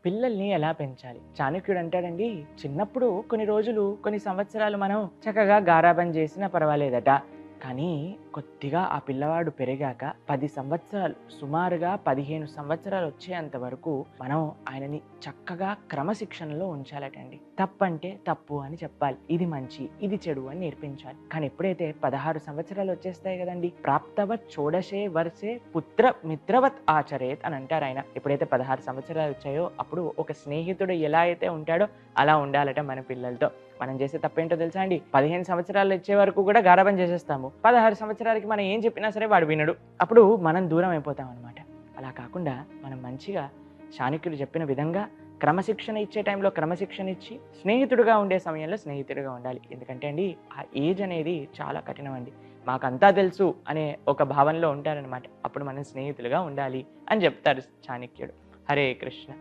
పిల్లల్ని ఎలా పెంచాలి? చాణక్యుడు అంటాడండి, చిన్నప్పుడు కొన్ని రోజులు, కొన్ని సంవత్సరాలు మనం చక్కగా గారాబం చేసినా పర్వాలేదట. కానీ కొద్దిగా ఆ పిల్లవాడు పెరిగాక 10 సంవత్సరాలు, సుమారుగా 15 సంవత్సరాలు వచ్చేంత వరకు మనం ఆయనని చక్కగా క్రమశిక్షణలో ఉంచాలటండి. తప్పంటే తప్పు అని చెప్పాలి. ఇది మంచి, ఇది చెడు అని నేర్పించాలి. కానీ ఎప్పుడైతే 16 సంవత్సరాలు వచ్చేస్తాయి కదండి, ప్రాప్తవత్ షోడశే వర్షే పుత్ర మిత్రవత్ ఆచరేత్ అని అంటారు ఆయన. ఎప్పుడైతే 16 సంవత్సరాలు వచ్చాయో అప్పుడు ఒక స్నేహితుడు ఎలా అయితే ఉంటాడో అలా ఉండాలట మన పిల్లలతో. మనం చేసే తప్పేంటో తెలుసా అండి? 15 సంవత్సరాలు వచ్చే వరకు కూడా గారాబం చేసేస్తాము. 16 సంవత్సరాలకి మనం ఏం చెప్పినా సరే వాడు వినడు. అప్పుడు మనం దూరం అయిపోతాం అనమాట. అలా కాకుండా మనం మంచిగా చాణక్యుడు చెప్పిన విధంగా క్రమశిక్షణ ఇచ్చే టైంలో క్రమశిక్షణ ఇచ్చి, స్నేహితుడిగా ఉండే సమయంలో స్నేహితుడిగా ఉండాలి. ఎందుకంటే అండి, ఆ ఏజ్ అనేది చాలా కఠినం అండి. మాకంతా తెలుసు అనే ఒక భావనలో ఉంటారనమాట. అప్పుడు మనం స్నేహితులుగా ఉండాలి అని చెప్తారు చాణక్యుడు. హరే కృష్ణ.